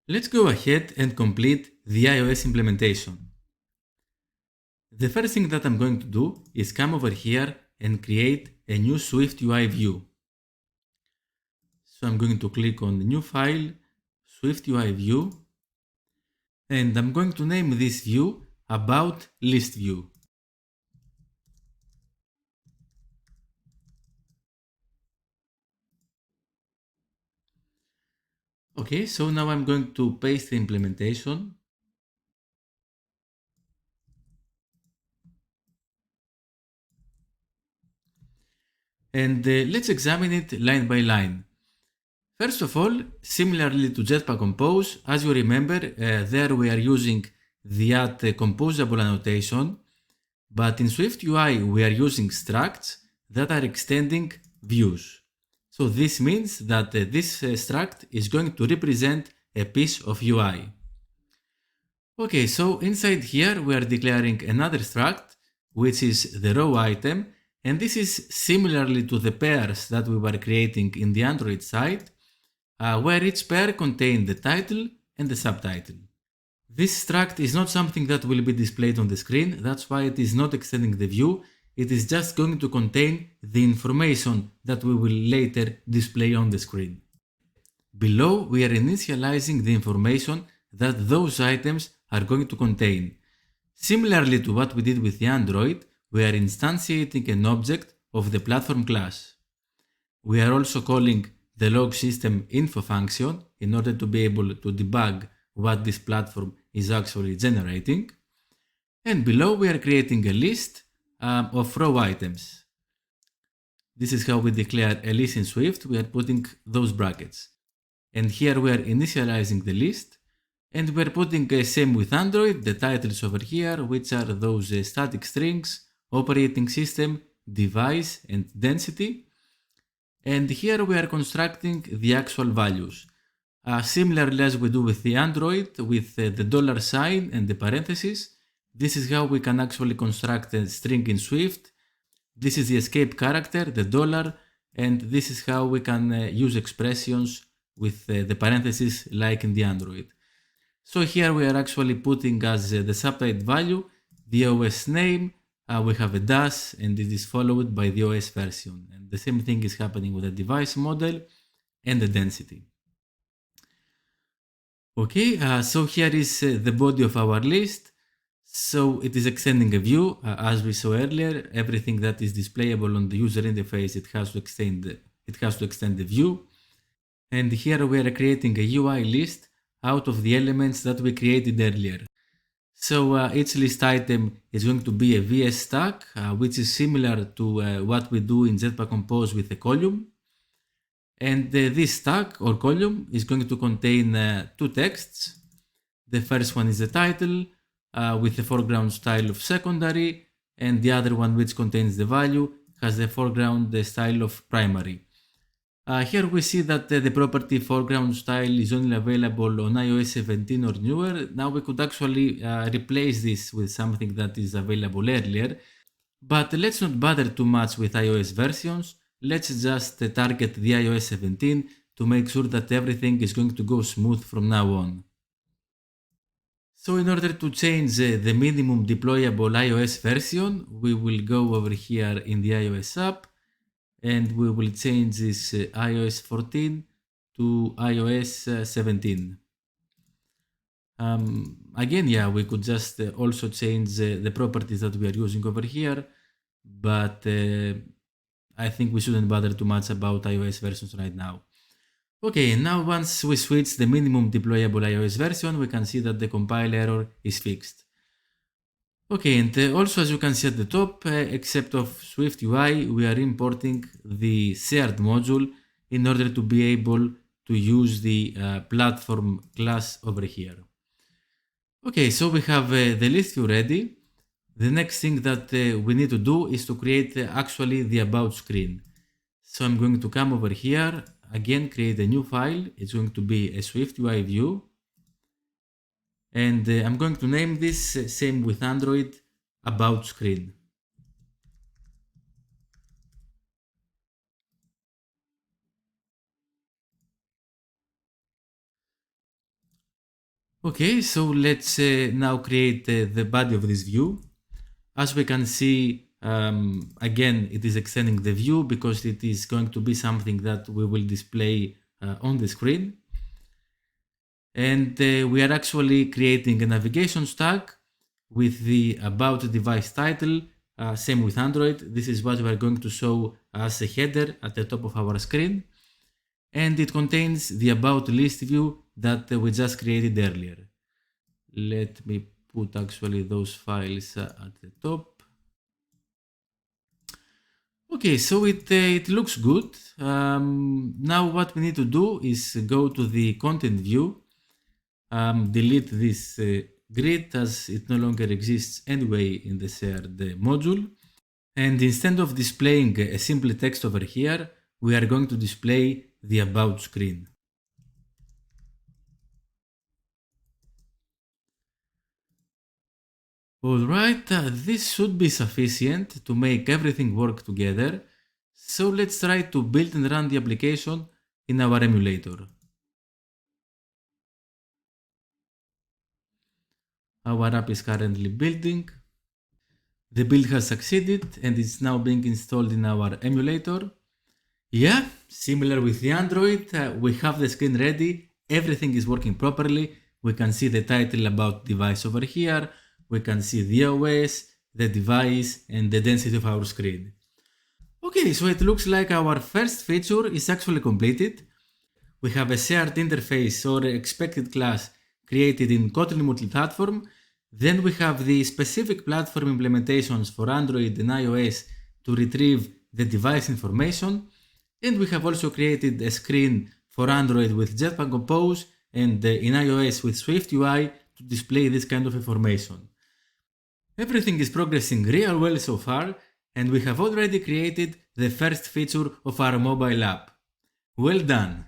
Let's go ahead and complete the iOS implementation. The first thing that I'm going to do is come over here and create a new swiftUI view. So I'm going to click on New File, swiftUI View, and I'm going to name this view About List View. Okay, so now I'm going to paste the implementation. And let's examine it line by line. First of all, similarly to Jetpack Compose, as you remember, there we are using the @composable annotation, but in swiftUI we are using structs that are extending views. So this means that this struct is going to represent a piece of UI. Okay, so inside here we are declaring another struct, which is the row item, and this is similarly to the pairs that we were creating in the Android side, where each pair contains the title and the subtitle. This struct is not something that will be displayed on the screen, that's why it is not extending the view, it is just going to contain the information that we will later display on the screen. Below, we are initializing the information that those items are going to contain. Similarly to what we did with the Android, we are instantiating an object of the platform class. We are also calling the log system info function in order to be able to debug what this platform is actually generating. And below we are creating a list of row items. This is how we declare a list in Swift. We are putting those brackets. And here we are initializing the list. And we are putting same with Android, the titles over here, which are those static strings, operating system, device, and density. And here we are constructing the actual values. Similarly as we do with the Android, with the $sign and the parentheses, this is how we can actually construct a string in Swift. This is the escape character, the $, and this is how we can use expressions with the parentheses like in the Android. So here we are actually putting as the subtype value the OS name, we have a dash, and it is followed by the OS version. And the same thing is happening with the device model and the density. Okay, so here is the body of our list. So it is extending a view, as we saw earlier. Everything that is displayable on the user interface, it has to extend the view. And here we are creating a UI list out of the elements that we created earlier. So each list item is going to be a VS stack, which is similar to what we do in Jetpack Compose with a column. And this stack or column is going to contain two texts. The first one is the title with the foreground style of secondary, and the other one, which contains the value, has the foreground style of primary. Here we see that the property foreground style is only available on iOS 17 or newer. Now we could actually replace this with something that is available earlier, but let's not bother too much with iOS versions. Let's just target the iOS 17 to make sure that everything is going to go smooth from now on. So in order to change the minimum deployable iOS version, we will go over here in the iOS app, and we will change this iOS 14 to iOS 17. Again, yeah, we could just also change the properties that we are using over here, but I think we shouldn't bother too much about iOS versions right now. Okay, now once we switch the minimum deployable iOS version, we can see that the compile error is fixed. Okay, and also as you can see at the top, except of swiftUI, we are importing the shared module in order to be able to use the platform class over here. Okay, so we have the list view ready. The next thing that we need to do is to create actually the about screen. So I'm going to come over here, again create a new file. It's going to be a swiftUI view. And I'm going to name this, same with Android, about screen. Okay, so let's now create the body of this view. As we can see, again, it is extending the view because it is going to be something that we will display on the screen. And we are actually creating a navigation stack with the About Device title, same with Android. This is what we are going to show as a header at the top of our screen. And it contains the About List view that we just created earlier. Let me put actually those files at the top. Okay, so it looks good. Now what we need to do is go to the content view, delete this grid as it no longer exists anyway in the shared module. And instead of displaying a simple text over here, we are going to display the About screen. Alright, this should be sufficient to make everything work together. So let's try to build and run the application in our emulator. Our app is currently building. The build has succeeded and it's now being installed in our emulator. Yeah, similar with the Android, we have the screen ready, everything is working properly. We can see the title About Device over here, we can see the OS, the device and the density of our screen. Okay, so it looks like our first feature is actually completed. We have a shared interface or expected class created in Kotlin multi-platform. Then we have the specific platform implementations for Android and iOS to retrieve the device information. And we have also created a screen for Android with Jetpack Compose and in iOS with swiftUI to display this kind of information. Everything is progressing real well so far, and we have already created the first feature of our mobile app. Well done!